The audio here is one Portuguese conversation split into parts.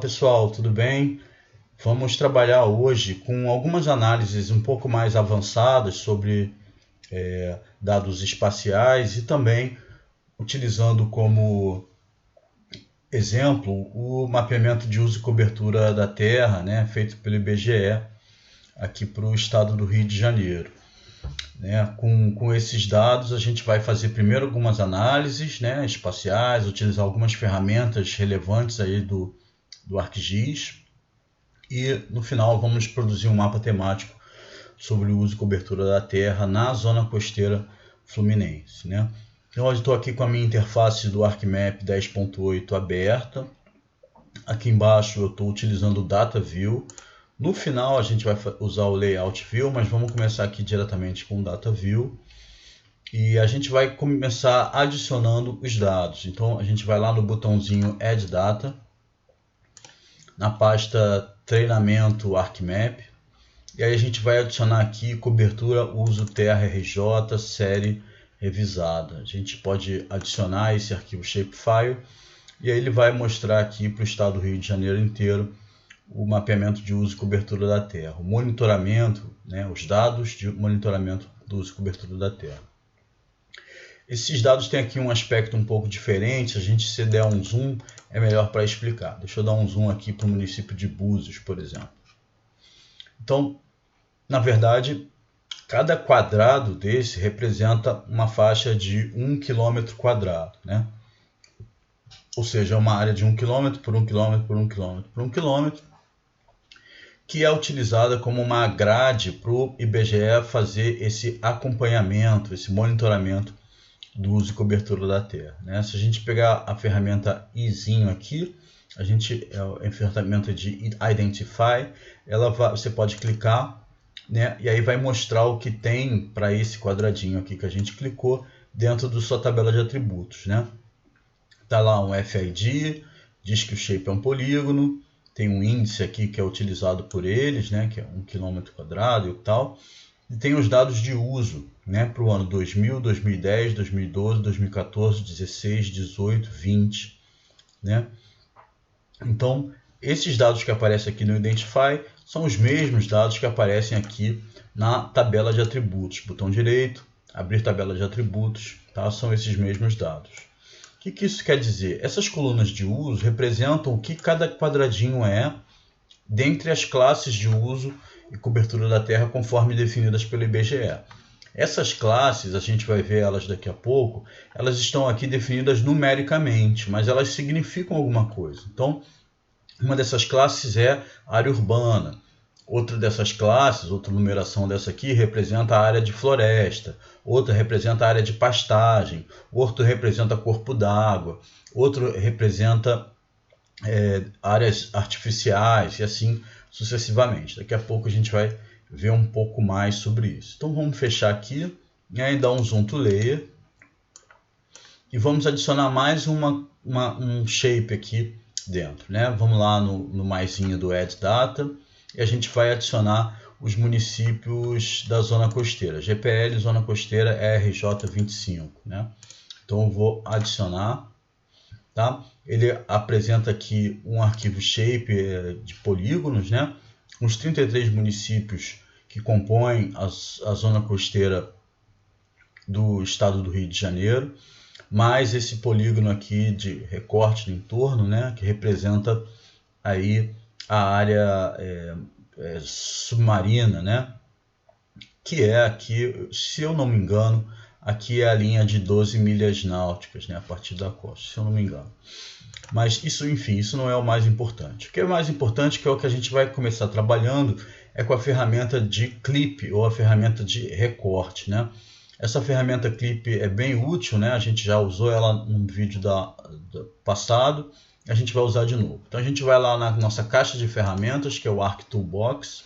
Pessoal, tudo bem? Vamos trabalhar hoje com algumas análises um pouco mais avançadas sobre dados espaciais e também utilizando como exemplo o mapeamento de uso e cobertura da Terra, né, feito pelo IBGE aqui para o estado do Rio de Janeiro. Com esses dados a gente vai fazer primeiro algumas análises, né, espaciais, utilizar algumas ferramentas relevantes aí do ArcGIS e no final vamos produzir um mapa temático sobre o uso e cobertura da Terra na zona costeira fluminense, né? Então eu estou aqui com a minha interface do ArcMap 10.8 aberta. Aqui embaixo eu estou utilizando o Data View. No final a gente vai usar o Layout View, mas vamos começar aqui diretamente com o Data View. E a gente vai começar adicionando os dados. Então a gente vai lá no botãozinho Add Data, na pasta Treinamento ArcMap. E aí a gente vai adicionar aqui cobertura uso Terra RJ série revisada. A gente pode adicionar esse arquivo shapefile e aí ele vai mostrar aqui para o estado do Rio de Janeiro inteiro o mapeamento de uso e cobertura da Terra, o monitoramento, né, os dados de monitoramento do uso e cobertura da Terra. Esses dados têm aqui um aspecto um pouco diferente, a gente se der um zoom é melhor para explicar. Deixa eu dar um zoom aqui para o município de Búzios, por exemplo. Então, na verdade, cada quadrado desse representa uma faixa de 1 km², né? Ou seja, é uma área de 1 km por 1 km por 1 km por 1 km, que é utilizada como uma grade para o IBGE fazer esse acompanhamento, esse monitoramento do uso e cobertura da Terra, né? Se a gente pegar a ferramenta izinho aqui, a ferramenta de Identify, você pode clicar, né? E aí vai mostrar o que tem para esse quadradinho aqui que a gente clicou dentro da sua tabela de atributos, né? Tá lá um FID, diz que o shape é um polígono, tem um índice aqui que é utilizado por eles, né? Que é 1 km² e tal. E tem os dados de uso, né, para o ano 2000, 2010, 2012, 2014, 16, 18, 20. Né? Então, esses dados que aparecem aqui no Identify são os mesmos dados que aparecem aqui na tabela de atributos. Botão direito, abrir tabela de atributos, tá? São esses mesmos dados. O que isso quer dizer? Essas colunas de uso representam o que cada quadradinho é dentre as classes de uso e cobertura da Terra conforme definidas pelo IBGE. Essas classes, a gente vai ver elas daqui a pouco, elas estão aqui definidas numericamente, mas elas significam alguma coisa. Então, uma dessas classes é área urbana. Outra dessas classes, outra numeração dessa aqui, representa a área de floresta. Outra representa a área de pastagem. Outro representa corpo d'água. Outro representa áreas artificiais e assim sucessivamente. Daqui a pouco a gente vai ver um pouco mais sobre isso. Então vamos fechar aqui e aí dar um zoom to layer e vamos adicionar mais um shape aqui dentro, né? Vamos lá no maisinho do Add Data e a gente vai adicionar os municípios da zona costeira, GPL zona costeira RJ25, né? Então eu vou adicionar, tá? Ele apresenta aqui um arquivo shape de polígonos, né? Os 33 municípios que compõem a zona costeira do estado do Rio de Janeiro, mais esse polígono aqui de recorte do entorno, né? Que representa aí a área submarina, né? Que é aqui, se eu não me engano, aqui é a linha de 12 milhas náuticas, né? A partir da costa, se eu não me engano. Mas isso, enfim, isso não é o mais importante. O que é mais importante, que é o que a gente vai começar trabalhando, é com a ferramenta de clip ou a ferramenta de recorte, né? Essa ferramenta clip é bem útil, né? A gente já usou ela num vídeo do passado, a gente vai usar de novo. Então a gente vai lá na nossa caixa de ferramentas, que é o Arc Toolbox.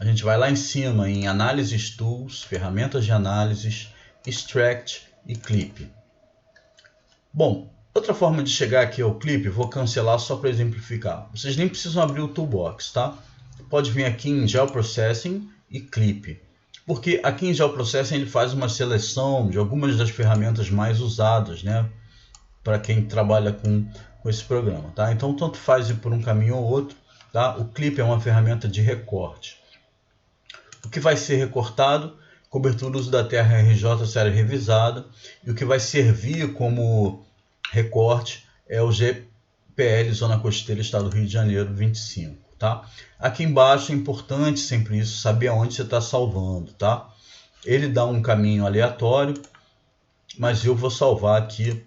A gente vai lá em cima em Análises Tools, Ferramentas de Análises, Extract e Clip. Bom, outra forma de chegar aqui ao clip, vou cancelar só para exemplificar. Vocês nem precisam abrir o Toolbox, tá? Pode vir aqui em Geoprocessing e Clip. Porque aqui em Geoprocessing ele faz uma seleção de algumas das ferramentas mais usadas, né? Para quem trabalha com com esse programa, tá? Então, tanto faz ir por um caminho ou outro, tá? O clip é uma ferramenta de recorte. O que vai ser recortado, cobertura uso da terra RJ série revisada, e o que vai servir como recorte é o GPL Zona Costeira Estado do Rio de Janeiro 25, tá? Aqui embaixo é importante sempre isso, saber aonde você está salvando, tá? Ele dá um caminho aleatório, mas eu vou salvar aqui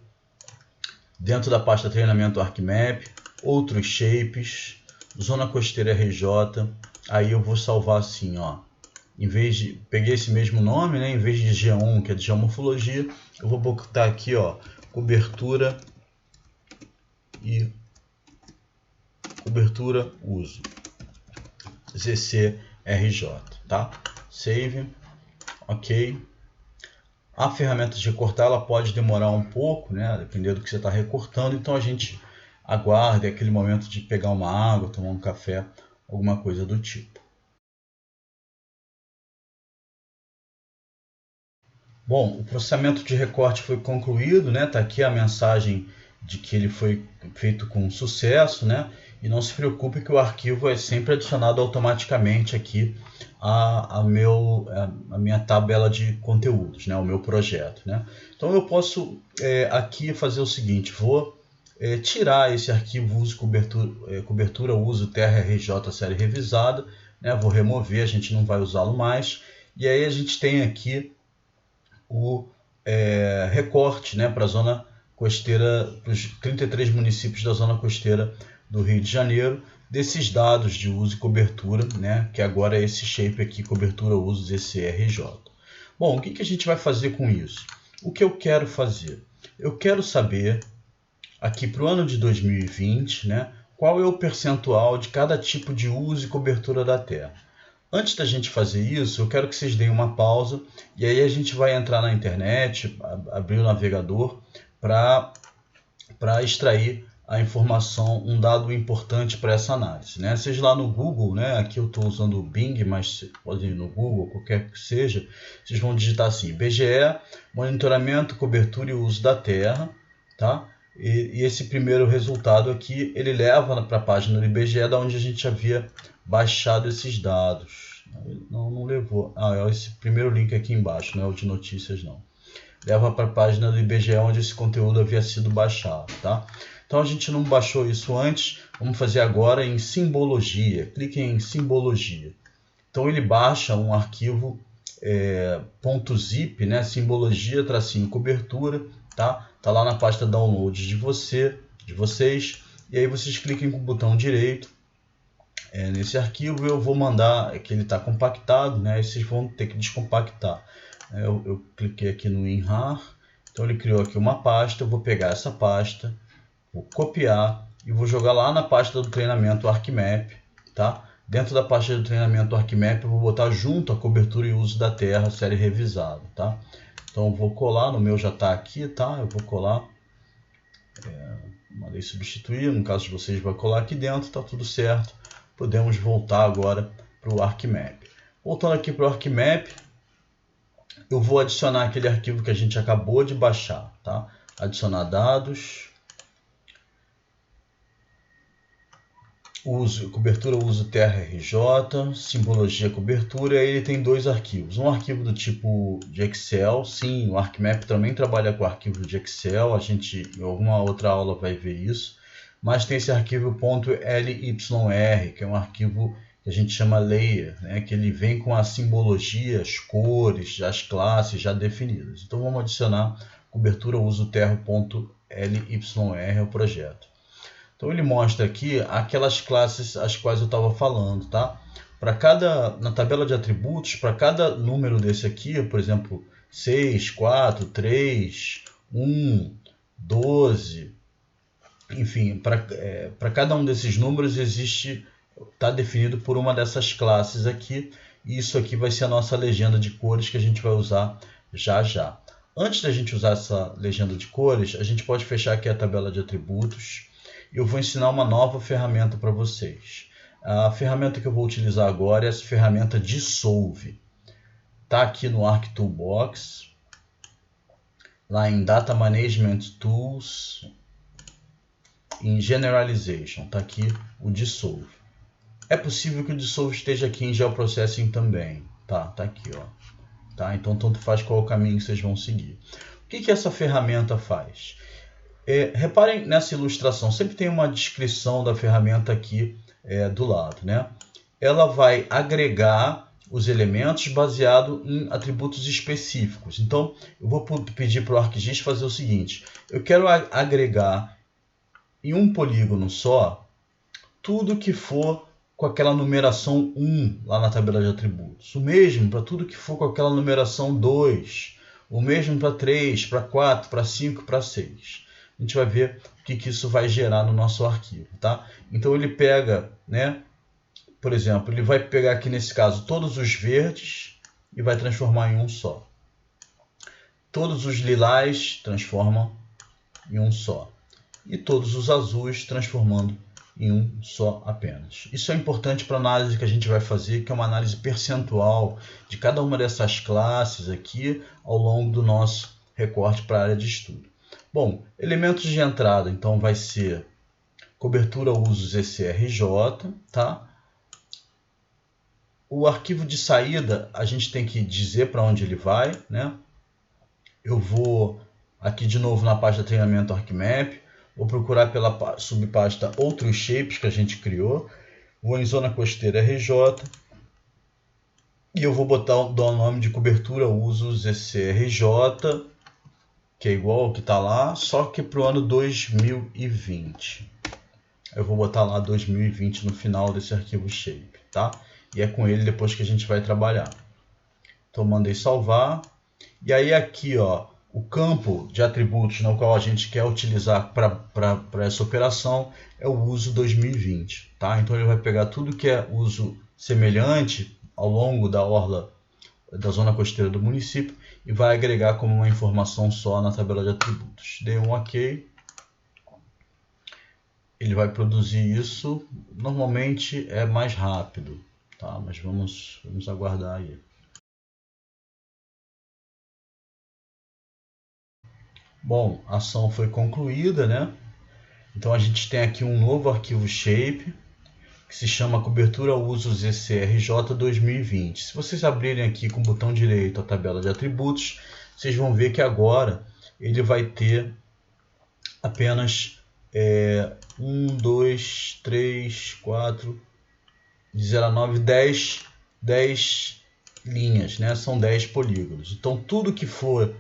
dentro da pasta treinamento ArcMap, outros shapes, Zona Costeira RJ, aí eu vou salvar assim, ó. Em vez de, peguei esse mesmo nome, né? Em vez de Geom, que é de geomorfologia, eu vou botar aqui, ó, cobertura e cobertura uso, ZCRJ, tá? Save, ok. A ferramenta de recortar, ela pode demorar um pouco, né? Dependendo do que você está recortando, então a gente aguarda aquele momento de pegar uma água, tomar um café, alguma coisa do tipo. Bom, o processamento de recorte foi concluído, né? Tá aqui a mensagem de que ele foi feito com sucesso, né? E não se preocupe que o arquivo é sempre adicionado automaticamente aqui a minha tabela de conteúdos, né? O meu projeto, né? Então eu posso aqui fazer o seguinte, vou tirar esse arquivo uso cobertura uso terra RJ série revisada, né? Vou remover, a gente não vai usá-lo mais. E aí a gente tem aqui o recorte, né, para a zona costeira, para os 33 municípios da zona costeira do Rio de Janeiro, desses dados de uso e cobertura, né, que agora é esse shape aqui, cobertura uso ZCRJ. Bom, o que a gente vai fazer com isso? O que eu quero fazer? Eu quero saber, aqui para o ano de 2020, né, qual é o percentual de cada tipo de uso e cobertura da terra. Antes da gente fazer isso, eu quero que vocês deem uma pausa e aí a gente vai entrar na internet, abrir o navegador para extrair a informação, um dado importante para essa análise, né? Seja lá no Google, né? Aqui eu estou usando o Bing, mas pode ir no Google, qualquer que seja, vocês vão digitar assim, BGE, monitoramento, cobertura e uso da terra, tá? E esse primeiro resultado aqui, ele leva para a página do IBGE, da onde a gente havia baixado esses dados. Não levou. É esse primeiro link aqui embaixo, não é o de notícias não. Leva para a página do IBGE onde esse conteúdo havia sido baixado, tá? Então a gente não baixou isso antes, vamos fazer agora em simbologia. Clique em simbologia. Então ele baixa um arquivo .zip, né? Simbologia tracinho cobertura, tá? Tá lá na pasta downloads de vocês, e aí vocês cliquem com o botão direito nesse arquivo. Eu vou mandar, que ele está compactado, né? E vocês vão ter que descompactar. Eu cliquei aqui no WinRAR, então ele criou aqui uma pasta. Eu vou pegar essa pasta, vou copiar e vou jogar lá na pasta do treinamento ArcMap, tá? Dentro da pasta do treinamento ArcMap eu vou botar junto a cobertura e uso da terra, série revisada, tá? Então eu vou colar, no meu já está aqui, tá? Eu vou colar, mandei substituir, no caso de vocês vai colar aqui dentro, tá tudo certo. Podemos voltar agora para o ArcMap. Voltando aqui para o ArcMap, eu vou adicionar aquele arquivo que a gente acabou de baixar, tá? Adicionar dados, cobertura uso terra RJ, simbologia cobertura, e aí ele tem dois arquivos. Um arquivo do tipo de Excel, sim, o ArcMap também trabalha com arquivo de Excel, a gente em alguma outra aula vai ver isso, mas tem esse arquivo .lyr, que é um arquivo que a gente chama layer, né, que ele vem com a simbologia, as cores, as classes já definidas. Então vamos adicionar cobertura uso terra.lyr ao projeto. Então ele mostra aqui aquelas classes as quais eu estava falando, tá? Na tabela de atributos, para cada número desse aqui, por exemplo, 6, 4, 3, 1, 12, enfim, para cada um desses números está definido por uma dessas classes aqui, e isso aqui vai ser a nossa legenda de cores que a gente vai usar já já. Antes da gente usar essa legenda de cores, a gente pode fechar aqui a tabela de atributos. Eu vou ensinar uma nova ferramenta para vocês. A ferramenta que eu vou utilizar agora é essa ferramenta Dissolve. Está aqui no ArcToolbox, lá em Data Management Tools, em Generalization, está aqui o Dissolve. É possível que o Dissolve esteja aqui em Geoprocessing também, tá aqui, ó. Tá? Então, tanto faz qual o caminho que vocês vão seguir. O que essa ferramenta faz? Reparem nessa ilustração, sempre tem uma descrição da ferramenta aqui do lado, né? Ela vai agregar os elementos baseado em atributos específicos. Então, eu vou pedir para o ArcGIS fazer o seguinte: eu quero agregar em um polígono só tudo que for com aquela numeração 1 lá na tabela de atributos. O mesmo para tudo que for com aquela numeração 2. O mesmo para 3, para 4, para 5, para 6. A gente vai ver o que isso vai gerar no nosso arquivo, tá? Então ele pega, né? Por exemplo, ele vai pegar aqui nesse caso todos os verdes e vai transformar em um só. Todos os lilás transformam em um só. E todos os azuis transformando em um só apenas. Isso é importante para a análise que a gente vai fazer, que é uma análise percentual de cada uma dessas classes aqui ao longo do nosso recorte para a área de estudo. Bom, elementos de entrada, então, vai ser cobertura usos ECRJ, tá? O arquivo de saída, a gente tem que dizer para onde ele vai, né? Eu vou aqui de novo na página treinamento ArcMap, vou procurar pela subpasta outros shapes que a gente criou, vou em zona costeira RJ e eu vou dar o nome de cobertura usos ECRJ, que é igual ao que está lá, só que para o ano 2020. Eu vou botar lá 2020 no final desse arquivo shape, tá? E é com ele depois que a gente vai trabalhar. Então mandei salvar. E aí aqui, ó, o campo de atributos no qual a gente quer utilizar para essa operação é o uso 2020, tá? Então ele vai pegar tudo que é uso semelhante ao longo da orla da zona costeira do município e vai agregar como uma informação só na tabela de atributos. Dei um OK. Ele vai produzir isso. Normalmente é mais rápido, tá? Mas vamos aguardar aí. Bom, a ação foi concluída, né? Então a gente tem aqui um novo arquivo shape que se chama cobertura usos ECRJ 2020. Se vocês abrirem aqui com o botão direito a tabela de atributos, vocês vão ver que agora ele vai ter apenas 1, 2, 3, 4, 19, 10 linhas, né? São 10 polígonos. Então tudo que for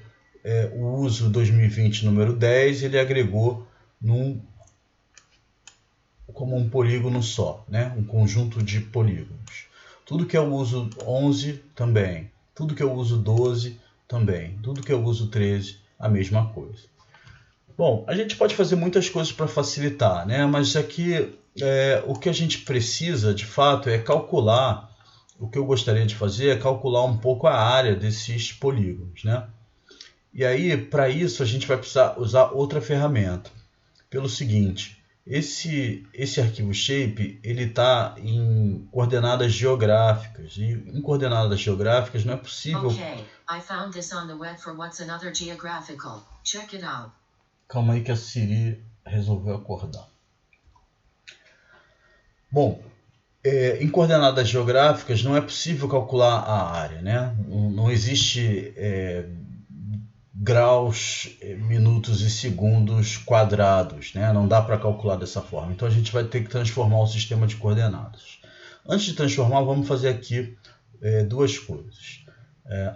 o uso 2020 número 10, ele agregou como um polígono só, né? Um conjunto de polígonos. Tudo que é o uso 11 também, tudo que é o uso 12 também, tudo que é o uso 13 a mesma coisa. Bom, a gente pode fazer muitas coisas para facilitar, né? Mas aqui o que a gente precisa de fato é calcular. O que eu gostaria de fazer é calcular um pouco a área desses polígonos, né? E aí, para isso, a gente vai precisar usar outra ferramenta. Pelo seguinte, esse arquivo shape ele está em coordenadas geográficas. E em coordenadas geográficas não é possível... Okay, I found this on the web for what's another geographical. Check it out. Calma aí que a Siri resolveu acordar. Bom, em coordenadas geográficas não é possível calcular a área, né? Não existe... graus, minutos e segundos quadrados, né? Não dá para calcular dessa forma. Então a gente vai ter que transformar o sistema de coordenadas. Antes de transformar, vamos fazer aqui duas coisas.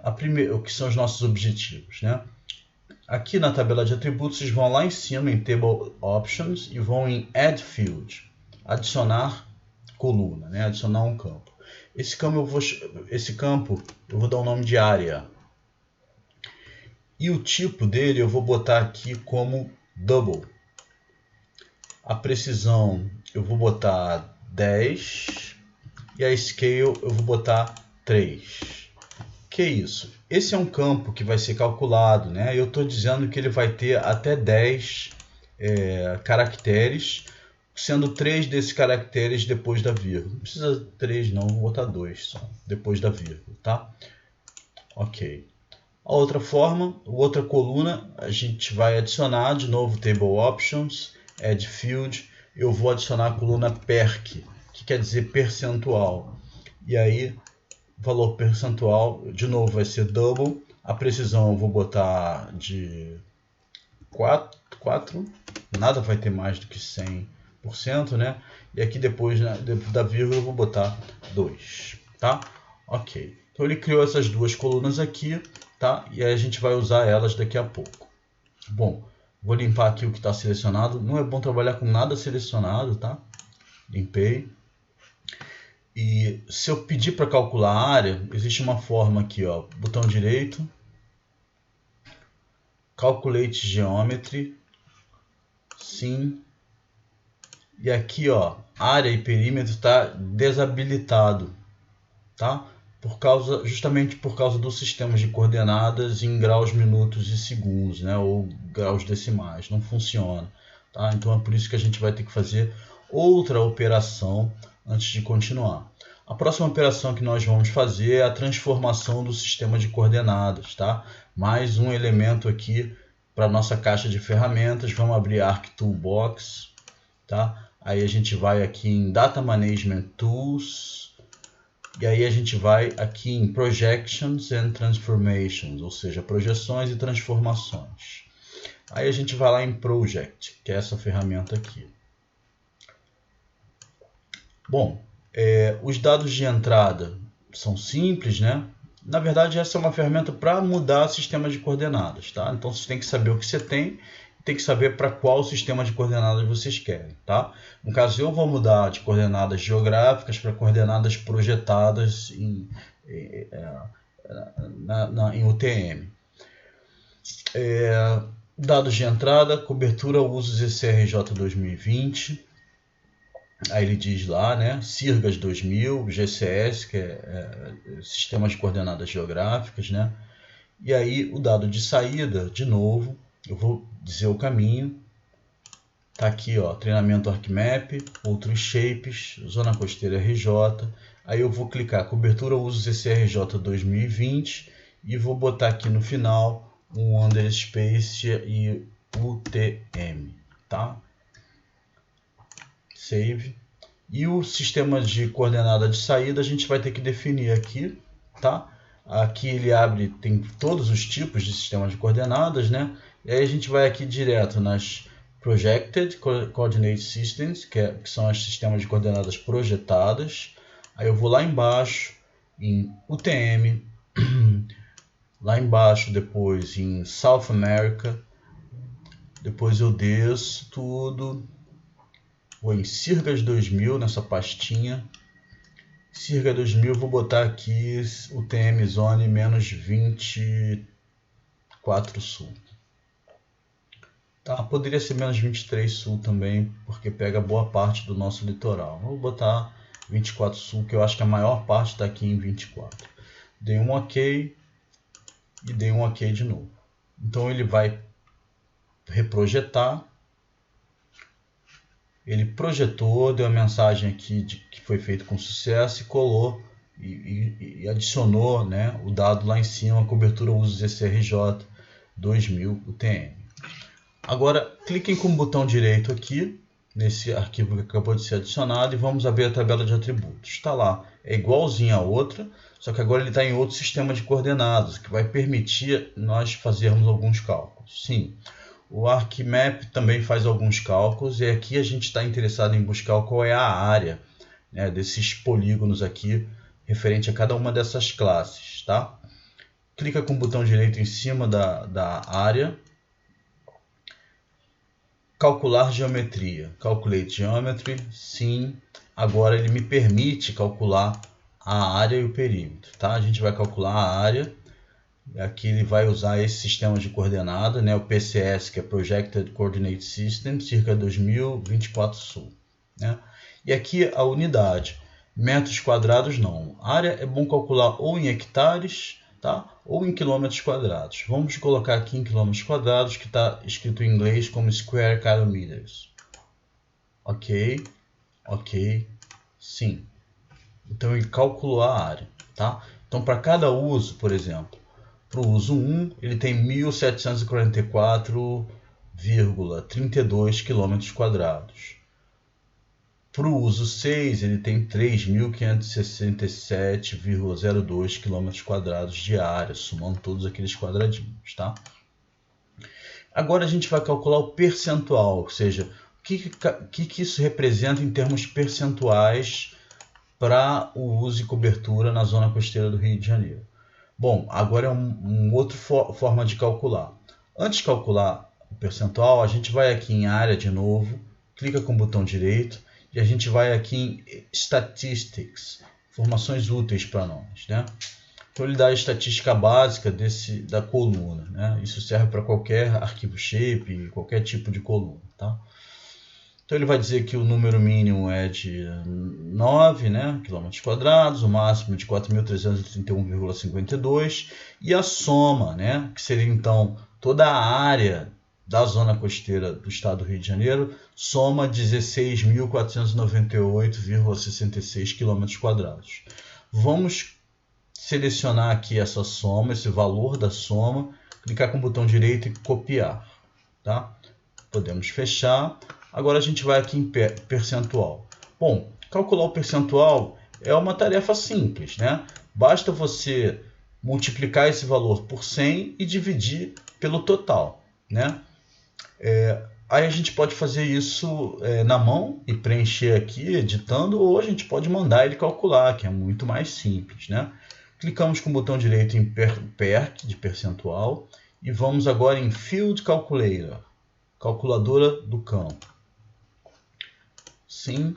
A primeira, o que são os nossos objetivos, né? Aqui na tabela de atributos, vocês vão lá em cima em Table Options e vão em Add Field, adicionar coluna, né? Adicionar um campo. Esse campo eu vou dar o nome de área. E o tipo dele eu vou botar aqui como double. A precisão eu vou botar 10 e a scale eu vou botar 3. Que é isso? Esse é um campo que vai ser calculado, né? Eu estou dizendo que ele vai ter até 10 caracteres, sendo 3 desses caracteres depois da vírgula. Não precisa 3 não, vou botar 2 só, depois da vírgula, tá? Ok. A outra forma, outra coluna, a gente vai adicionar de novo Table Options, Add Field, eu vou adicionar a coluna PERC, que quer dizer percentual. E aí, valor percentual, de novo, vai ser double. A precisão eu vou botar de 4, nada vai ter mais do que 100%, né? E aqui depois da vírgula eu vou botar 2, tá? Ok. Então ele criou essas duas colunas aqui, tá? E aí a gente vai usar elas daqui a pouco. Bom, vou limpar aqui o que está selecionado. Não é bom trabalhar com nada selecionado, tá? Limpei. E se eu pedir para calcular a área, existe uma forma aqui, ó, botão direito, Calculate Geometry, sim. E aqui, ó, área e perímetro está desabilitado, tá? Justamente por causa do sistema de coordenadas em graus, minutos e segundos, né? Ou graus decimais, não funciona, tá? Então é por isso que a gente vai ter que fazer outra operação antes de continuar. A próxima operação que nós vamos fazer é a transformação do sistema de coordenadas, tá? Mais um elemento aqui para nossa caixa de ferramentas. Vamos abrir Arc Toolbox, tá? Aí a gente vai aqui em Data Management Tools e aí a gente vai aqui em Projections and Transformations, ou seja, projeções e transformações. Aí a gente vai lá em Project, que é essa ferramenta aqui. Bom, os dados de entrada são simples, né? Na verdade, essa é uma ferramenta para mudar sistema de coordenadas, tá? Então, você tem que saber o que você tem que saber para qual sistema de coordenadas vocês querem, tá? No caso, eu vou mudar de coordenadas geográficas para coordenadas projetadas em UTM. Dados de entrada, cobertura usos ECRJ 2020. Aí ele diz lá, né, CIRGAS 2000, GCS, que é Sistema de Coordenadas Geográficas, né? E aí o dado de saída, de novo, eu vou dizer o caminho. Tá aqui, ó, treinamento ArcMap, outros shapes, zona costeira RJ. Aí eu vou clicar cobertura usos ECRJ 2020 e vou botar aqui no final um underspace e UTM, tá? Save. E o sistema de coordenada de saída a gente vai ter que definir aqui, tá? Aqui ele abre, tem todos os tipos de sistemas de coordenadas, né? E aí a gente vai aqui direto nas Projected Coordinate Systems, que são os sistemas de coordenadas projetadas. Aí eu vou lá embaixo em UTM, lá embaixo depois em South America, depois eu desço tudo. Vou em CIRGAS 2000 nessa pastinha. CIRGAS 2000 vou botar aqui o TM Zone menos 24 Sul. Tá, poderia ser menos 23 Sul também, porque pega boa parte do nosso litoral. Vou botar 24 Sul, que eu acho que a maior parte está aqui em 24. Dei um OK e dei um OK de novo. Então ele vai reprojetar. Ele projetou, deu a mensagem aqui de que foi feito com sucesso e colou e adicionou, né, o dado lá em cima, a cobertura usos ECRJ 2000 UTM. Agora, cliquem com o botão direito aqui, nesse arquivo que acabou de ser adicionado, e vamos abrir a tabela de atributos. Está lá, é igualzinho a outra, só que agora ele está em outro sistema de coordenadas, que vai permitir nós fazermos alguns cálculos. Sim. O ArcMap também faz alguns cálculos e aqui a gente está interessado em buscar qual é a área, né, desses polígonos aqui, referente a cada uma dessas classes, tá? Clica com o botão direito em cima da área. Calcular geometria. Calculate Geometry, sim. Agora ele me permite calcular a área e o perímetro, tá? A gente vai calcular a área. Aqui ele vai usar esse sistema de coordenada, né, o PCS, que é Projected Coordinate System, circa 2024 Sul. Né? E aqui a unidade, metros quadrados não. A área é bom calcular ou em hectares, tá? Ou em quilômetros quadrados. Vamos colocar aqui em quilômetros quadrados, que está escrito em inglês como Square Kilometers. Ok, ok, sim. Então ele calculou a área. Tá? Então para cada uso, por exemplo, para o uso 1, ele tem 1.744 3.562 km². Para o uso 6, ele tem 3.567,02 km² de área, somando todos aqueles quadradinhos, tá? Agora a gente vai calcular o percentual, ou seja, o que isso representa em termos percentuais para o uso e cobertura na zona costeira do Rio de Janeiro. Bom, agora é uma outra forma de calcular. Antes de calcular o percentual, a gente vai aqui em área de novo, clica com o botão direito e a gente vai aqui em Statistics, informações úteis para nós, né? Então ele dá a estatística básica da coluna, né? Isso serve para qualquer arquivo shape, qualquer tipo de coluna, tá? Então ele vai dizer que o número mínimo é de 9, né, km², o máximo de 4.331,52 e a soma, né, que seria então toda a área da zona costeira do estado do Rio de Janeiro, soma 16.498,66 km². Vamos selecionar aqui essa soma, esse valor da soma, clicar com o botão direito e copiar, tá? Podemos fechar. Agora a gente vai aqui em percentual. Bom, calcular o percentual é uma tarefa simples, né? Basta você multiplicar esse valor por 100 e dividir pelo total, né? Aí a gente pode fazer isso na mão e preencher aqui editando, ou a gente pode mandar ele calcular, que é muito mais simples, né? Clicamos com o botão direito em PERC, de percentual, e vamos agora em Field Calculator, calculadora do campo. Sim.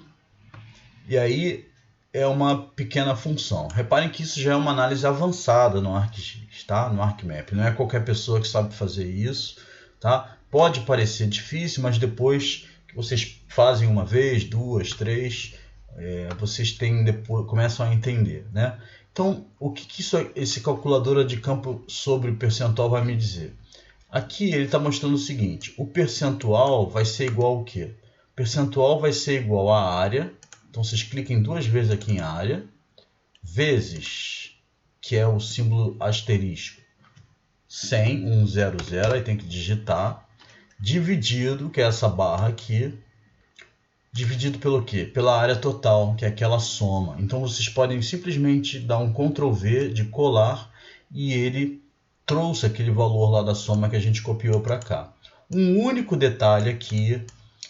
E aí é uma pequena função. Reparem que isso já é uma análise avançada no ArcGIS, tá? No ArcMap. Não é qualquer pessoa que sabe fazer isso, tá? Pode parecer difícil, mas depois que vocês fazem uma vez, duas, três, vocês começam a entender, né? Então, o que esse calculadora de campo sobre percentual vai me dizer? Aqui ele está mostrando o seguinte: o percentual vai ser igual ao quê? O percentual vai ser igual à área. Então vocês cliquem duas vezes aqui em área, vezes, que é o símbolo asterisco, 100, 100, aí tem que digitar, dividido, que é essa barra aqui, dividido pelo quê? Pela área total, que é aquela soma. Então vocês podem simplesmente dar um Ctrl V de colar e ele trouxe aquele valor lá da soma que a gente copiou para cá. Um único detalhe aqui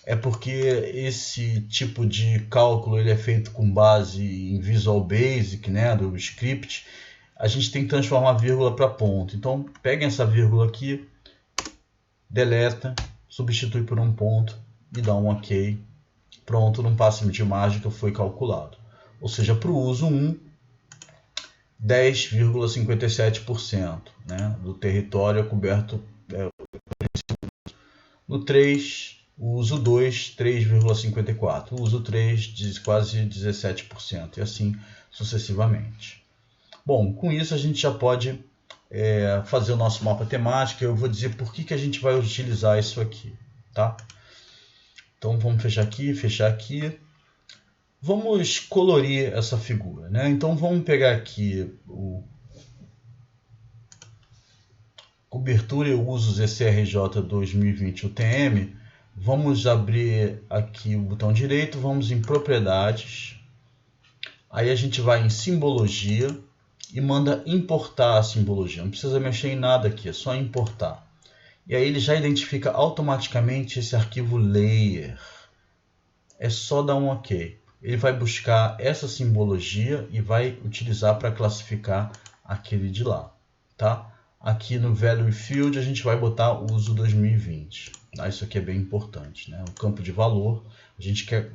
é porque esse tipo de cálculo ele é feito com base em Visual Basic, né, do script. A gente tem que transformar a vírgula para ponto. Então peguem essa vírgula aqui, deleta, substitui por um ponto e dá um OK. Pronto, num passe de mágica foi calculado. Ou seja, para o uso 1, 10,57%, né, do território é coberto. No 3, o uso 2, 3,54%. O uso 3, quase 17%. E assim sucessivamente. Bom, com isso a gente já pode fazer o nosso mapa temático. Eu vou dizer por que a gente vai utilizar isso aqui, tá? Então vamos fechar aqui. Vamos colorir essa figura, né? Então vamos pegar aqui o cobertura e usos ECRJ 2020 UTM. Vamos abrir aqui o botão direito, vamos em propriedades. Aí a gente vai em simbologia e manda importar a simbologia. Não precisa mexer em nada aqui, é só importar. E aí ele já identifica automaticamente esse arquivo layer. É só dar um OK. Ele vai buscar essa simbologia e vai utilizar para classificar aquele de lá, tá? Aqui no Value Field a gente vai botar o uso 2020. Isso aqui é bem importante, né? O campo de valor a gente quer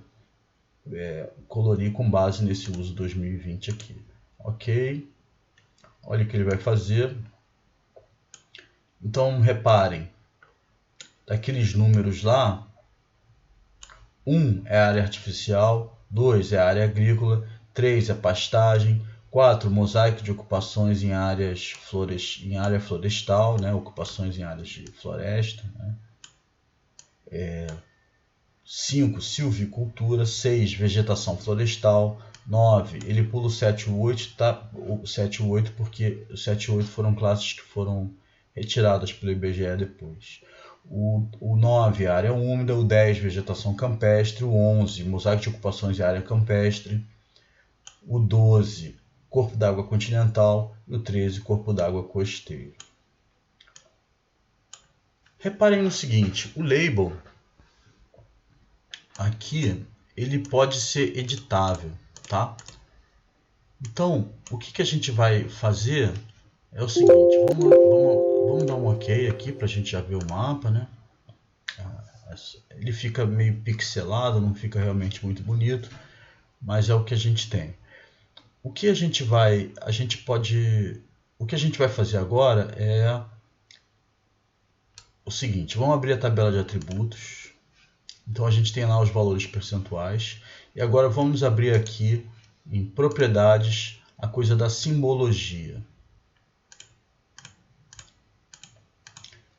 colorir com base nesse uso 2020 aqui. OK. Olha o que ele vai fazer. Então reparem, daqueles números lá, 1 é área artificial, 2 é área agrícola, 3 é pastagem, 4 mosaico de ocupações em área florestal, né? Ocupações em áreas de floresta, né? 5 silvicultura, 6 vegetação florestal, 9 ele pula o 7 e o 8, tá? O 7 e o 8 porque o 7 e o 8 foram classes que foram retiradas pelo IBGE depois. O 9, área úmida. O 10, vegetação campestre. O 11, mosaico de ocupações e área campestre. O 12, corpo d'água continental. E o 13, corpo d'água costeiro. Reparem no seguinte, o label aqui, ele pode ser editável, tá? Então, o que a gente vai fazer é o seguinte, vamos dar um ok aqui para a gente já ver o mapa, né? Ele fica meio pixelado, não fica realmente muito bonito, mas é o que a gente tem. O que a gente vai fazer agora é o seguinte, vamos abrir a tabela de atributos. Então a gente tem lá os valores percentuais. E agora vamos abrir aqui em propriedades a coisa da simbologia.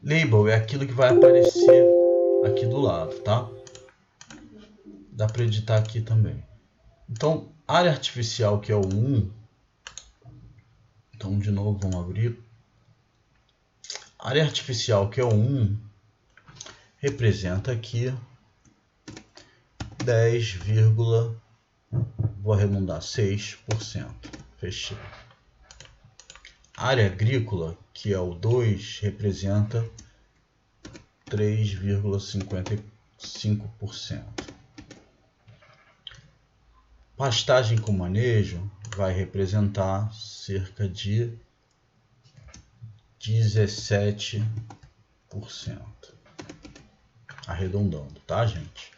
Label é aquilo que vai aparecer aqui do lado, tá? Dá para editar aqui também. Então, área artificial, que é o 1. Então, de novo, vamos abrir. Área artificial, que é o 1, representa aqui 10, vou arredondar, 6%. Fechei. Área agrícola, que é o 2, representa 3,55%. Pastagem com manejo vai representar cerca de 17%. Arredondando, tá, gente?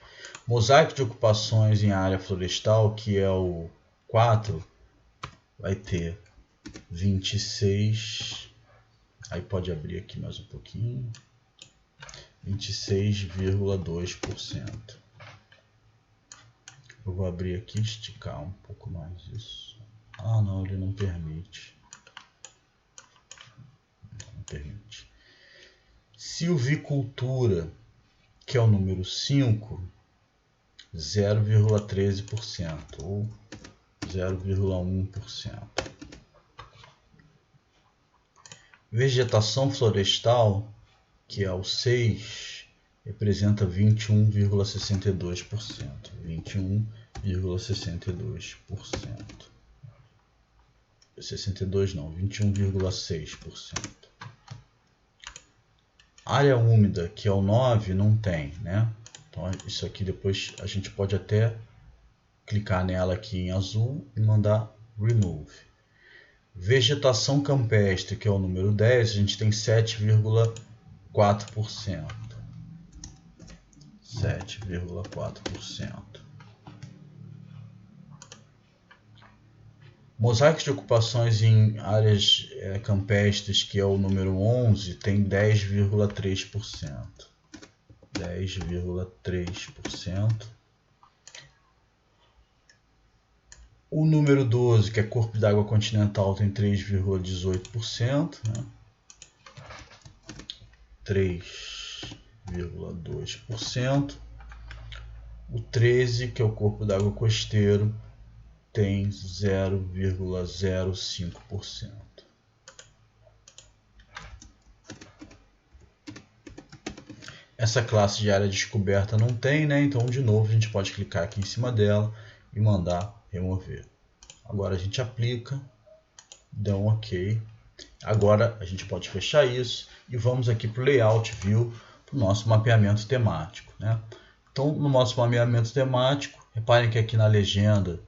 Mosaico de ocupações em área florestal, que é o 4, vai ter 26%. Aí pode abrir aqui mais um pouquinho. 26,2%. Eu vou abrir aqui e esticar um pouco mais isso. Ah, não, ele não permite. Não permite. Silvicultura, que é o número 5, 0,13% ou 0,1%. Vegetação florestal, que é o 6, representa 21,62%. 21,62%. 62 não, 21,6%. Área úmida, que é o 9, não tem, né? Então isso aqui depois a gente pode até clicar nela aqui em azul e mandar remove. Vegetação campestre, que é o número 10, a gente tem 7,4%. 7,4%. Mosaicos de ocupações em áreas campestres, que é o número 11, tem 10,3%. 10,3%. O número 12, que é corpo d'água continental, tem 3,18%. Né? 3,2%. O 13, que é o corpo d'água costeiro, tem 0,05%. Essa classe de área descoberta não tem, né? Então, de novo, a gente pode clicar aqui em cima dela e mandar remover. Agora a gente aplica, dá um OK. Agora a gente pode fechar isso e vamos aqui para o Layout View, para o nosso mapeamento temático, né? Então, no nosso mapeamento temático, reparem que aqui na legenda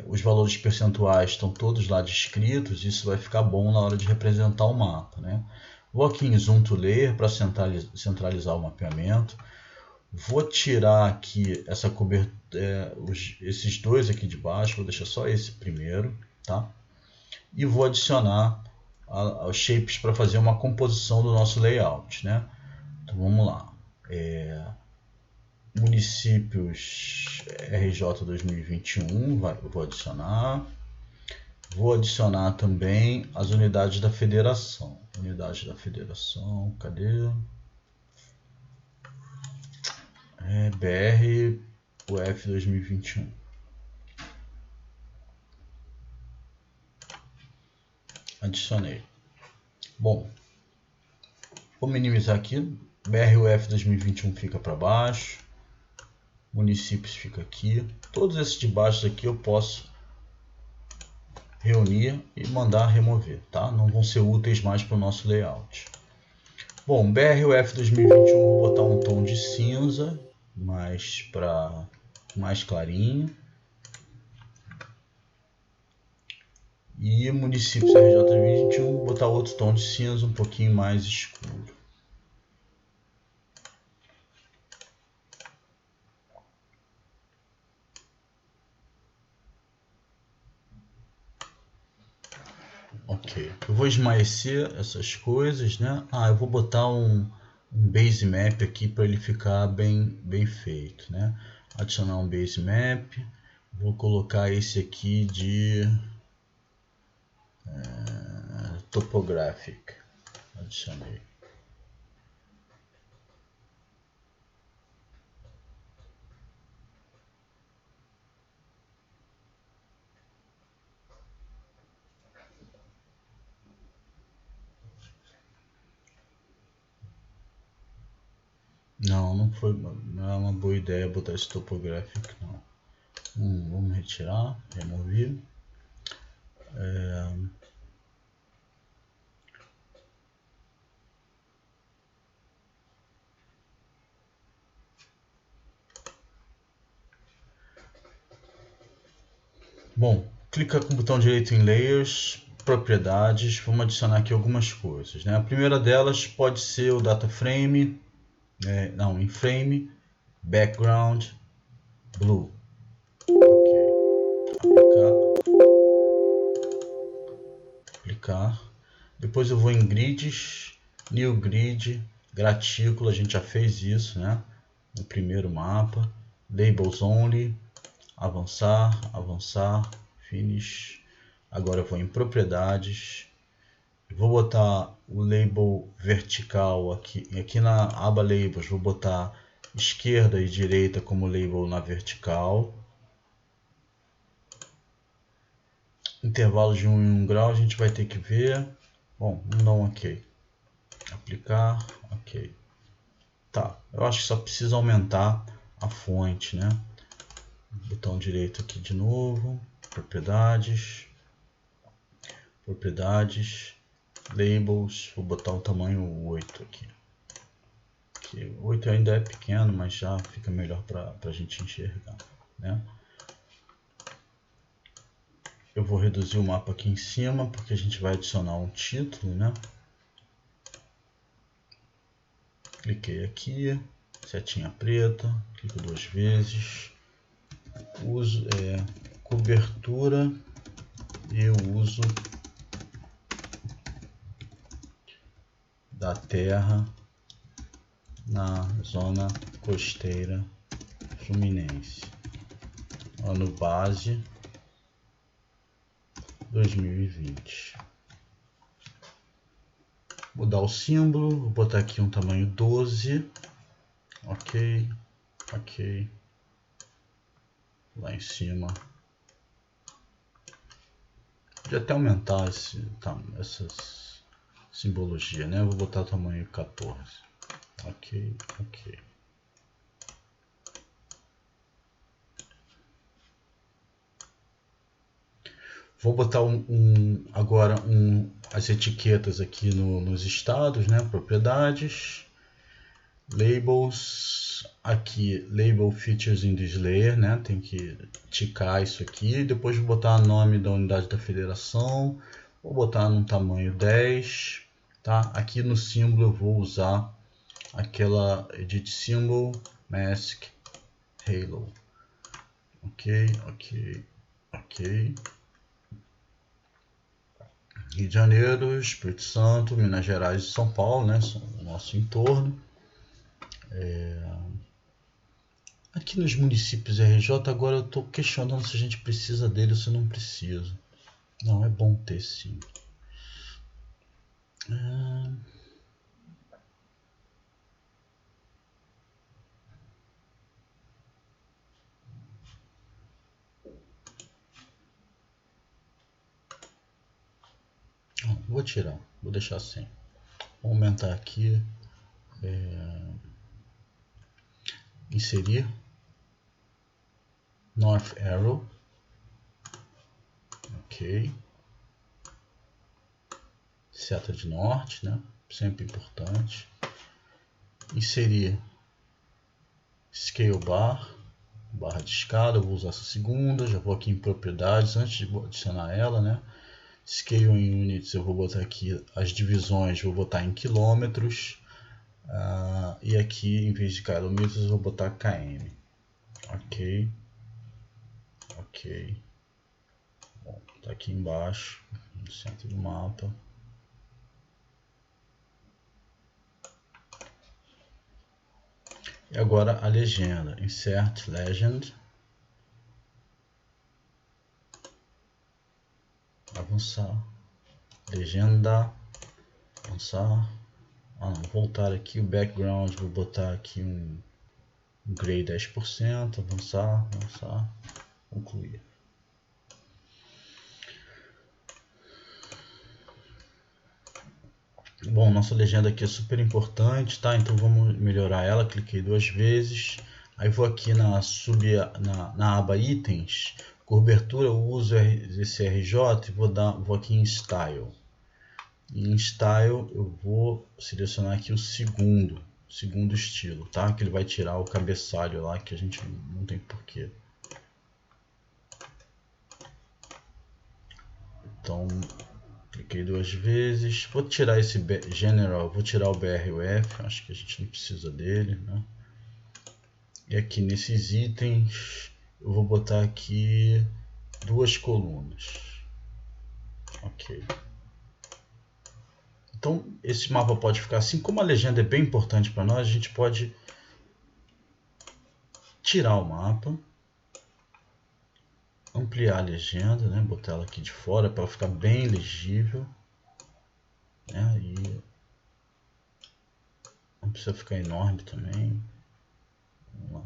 os valores percentuais estão todos lá descritos. Isso vai ficar bom na hora de representar o mapa, né? Vou aqui em Zoom to Layer para centralizar o mapeamento. Vou tirar aqui essa esses dois aqui de baixo, vou deixar só esse primeiro, tá? E vou adicionar os shapes para fazer uma composição do nosso layout, né? Então vamos lá. Municípios RJ 2021, vou adicionar. Vou adicionar também as unidades da federação. Unidade da federação, cadê? BR UF 2021. Adicionei. Bom, Vou minimizar aqui. BRUF 2021 fica para baixo. Municípios fica aqui. Todos esses de baixo aqui eu posso reunir e mandar remover, tá? Não vão ser úteis mais para o nosso layout. Bom, BRUF 2021 vou botar um tom de cinza mais clarinho. E municípios RJ 2021 vou botar outro tom de cinza um pouquinho mais escuro. Ok, eu vou esmaecer essas coisas, né? Eu vou botar um base map aqui para ele ficar bem feito, né? Adicionar um base map, vou colocar esse aqui de topographic, adicionei. Não é uma boa ideia botar esse topographic, não. Vamos retirar, remover. Bom, clica com o botão direito em Layers, Propriedades, vamos adicionar aqui algumas coisas, né? A primeira delas pode ser o Data Frame, em Frame, Background, Blue. Aplicar. Depois eu vou em Grids, New Grid, Gratícula, a gente já fez isso, né? No primeiro mapa. Labels Only, avançar, Finish. Agora eu vou em Propriedades. Vou botar o label vertical aqui na aba Labels. Vou botar esquerda e direita como label na vertical. Intervalo de 1 em 1 grau a gente vai ter que ver. Bom, vamos dar um OK. Aplicar, OK. Tá, eu acho que só precisa aumentar a fonte, né? Botão direito aqui de novo. Propriedades. Labels. Vou botar o tamanho 8 aqui. 8 ainda é pequeno, mas já fica melhor para a gente enxergar, né? Eu vou reduzir o mapa aqui em cima, porque a gente vai adicionar um título, né? Cliquei aqui, setinha preta, clico 2 vezes, uso cobertura e o uso da terra na zona costeira fluminense. Ano base 2020. Mudar o símbolo, vou botar aqui um tamanho 12. OK. Lá em cima. Podia até aumentar essa simbologia, né? Vou botar o tamanho 14. OK. Vou botar agora as etiquetas aqui nos estados, né? Propriedades, labels, aqui label features in this layer, né? Tem que ticar isso aqui. Depois vou botar o nome da unidade da federação, vou botar num tamanho 10, tá? Aqui no símbolo eu vou usar aquela edit symbol mask halo. OK. Rio de Janeiro, Espírito Santo, Minas Gerais e São Paulo, né? São o nosso entorno. Aqui nos municípios RJ, agora eu estou questionando se a gente precisa dele ou se não precisa. Não, é bom ter sim. Vou tirar, vou deixar assim. Vou aumentar aqui, inserir North Arrow, ok, seta de norte, né? Sempre importante. Inserir Scale Bar, barra de escala, eu vou usar essa segunda, já vou aqui em propriedades, antes de adicionar ela, né? Scale in Units, eu vou botar aqui as divisões, vou botar em quilômetros, e aqui em vez de quilômetros eu vou botar km, ok, ok, bom, tá aqui embaixo, no centro do mapa. E agora a legenda, Insert Legend, avançar, legenda, avançar, não, voltar aqui o background, vou botar aqui um gray 10%, avançar, avançar, concluir. Bom, nossa legenda aqui é super importante, tá? Então vamos melhorar ela, cliquei 2 vezes, aí vou aqui na aba itens, cobertura, eu uso esse RJ e vou aqui em Style. E em Style eu vou selecionar aqui o segundo estilo, tá? Que ele vai tirar o cabeçalho lá, que a gente não tem porquê. Então, cliquei 2 vezes, vou tirar esse General, vou tirar o BRUF, acho que a gente não precisa dele, né? E aqui nesses itens, eu vou botar aqui 2 colunas, ok. Então, esse mapa pode ficar assim, como a legenda é bem importante para nós, a gente pode tirar o mapa, ampliar a legenda, né? Botar ela aqui de fora para ficar bem legível, né? E não precisa ficar enorme também. Vamos lá.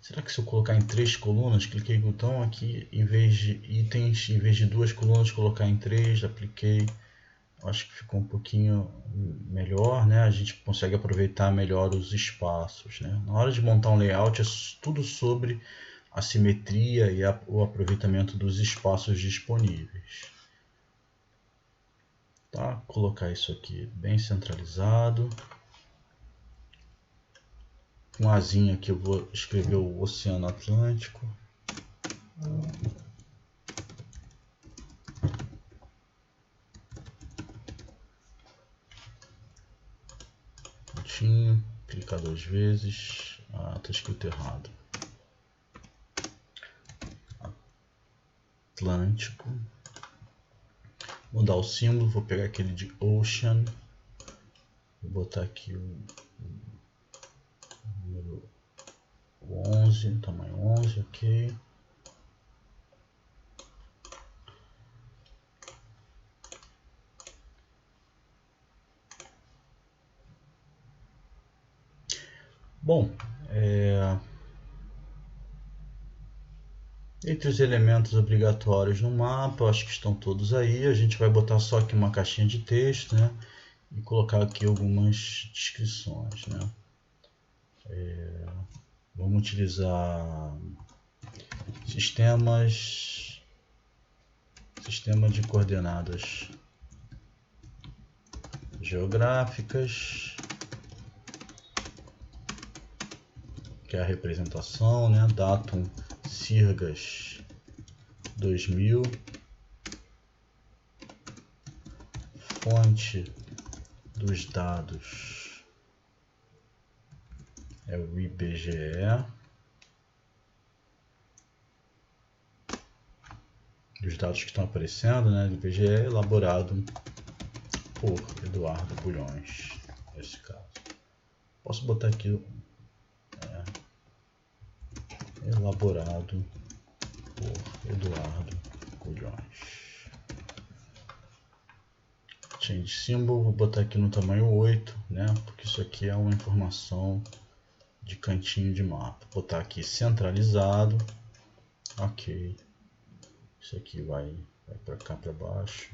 Será que se eu colocar em 3 colunas, cliquei no botão aqui, em vez de itens, em vez de 2 colunas, colocar em 3, apliquei. Acho que ficou um pouquinho melhor, né? A gente consegue aproveitar melhor os espaços, né? Na hora de montar um layout é tudo sobre a simetria e o aproveitamento dos espaços disponíveis. Tá? Colocar isso aqui bem centralizado. Com a asinha aqui eu vou escrever o Oceano Atlântico. Pontinho, clicar 2 vezes. Tá escrito errado. Atlântico. Mudar o símbolo, vou pegar aquele de Ocean. Vou botar aqui o número 11, tamanho 11, ok. Bom, entre os elementos obrigatórios no mapa, acho que estão todos aí. A gente vai botar só aqui uma caixinha de texto, né? E colocar aqui algumas descrições, né? Vamos utilizar sistema de coordenadas geográficas, que é a representação, né? Datum Sirgas 2000, fonte dos dados é o IBGE, dos dados que estão aparecendo, né? O IBGE é elaborado por Eduardo Bulhões, nesse caso. Posso botar aqui elaborado por Eduardo Bulhões. Change symbol, vou botar aqui no tamanho 8, né? Porque isso aqui é uma informação de cantinho de mapa. Vou botar aqui centralizado, ok. Isso aqui vai para cá para baixo.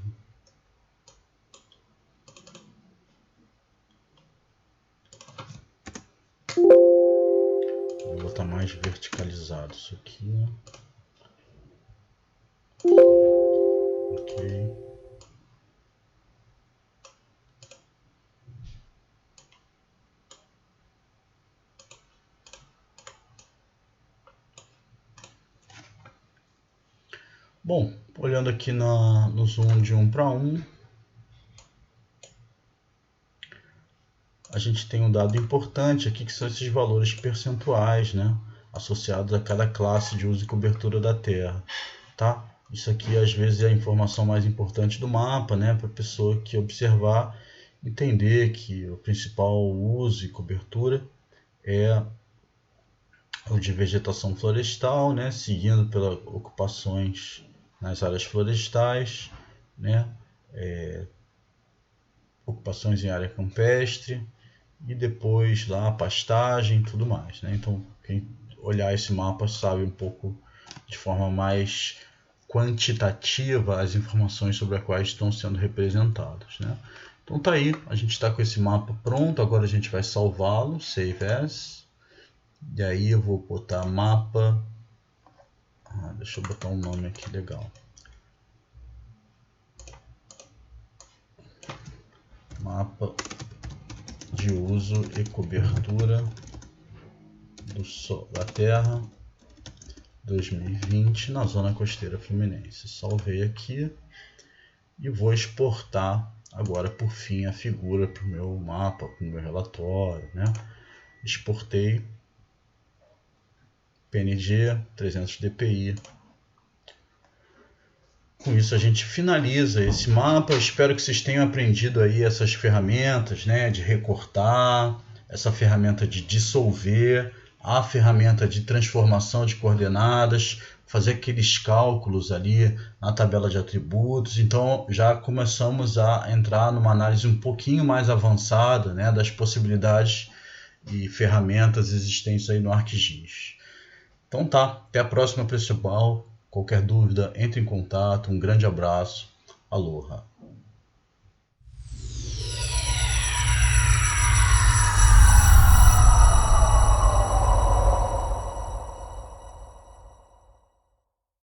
mais verticalizado isso aqui. Ok. Bom, olhando aqui no zoom de 1 para 1, a gente tem um dado importante aqui que são esses valores percentuais, né, associados a cada classe de uso e cobertura da terra, tá? Isso aqui às vezes é a informação mais importante do mapa, né, para a pessoa que observar, entender que o principal uso e cobertura é o de vegetação florestal, né, seguindo pelas ocupações nas áreas florestais, né, ocupações em área campestre e depois lá a pastagem e tudo mais, né? Então quem olhar esse mapa sabe um pouco de forma mais quantitativa as informações sobre as quais estão sendo representadas, né? Então tá aí, a gente está com esse mapa pronto, agora a gente vai salvá-lo, Save As, e aí eu vou botar mapa, deixa eu botar um nome aqui legal, mapa de uso e cobertura da terra 2020 na zona costeira fluminense. Salvei aqui e vou exportar agora por fim a figura para o meu mapa, para o meu relatório, né? Exportei PNG 300 dpi. Com isso a gente finaliza esse mapa. Eu espero que vocês tenham aprendido aí essas ferramentas, né, de recortar, essa ferramenta de dissolver, a ferramenta de transformação de coordenadas, fazer aqueles cálculos ali na tabela de atributos. Então já começamos a entrar numa análise um pouquinho mais avançada, né, das possibilidades e ferramentas existentes aí no ArcGIS. Então tá, até a próxima, pessoal. Qualquer dúvida, entre em contato. Um grande abraço. Aloha!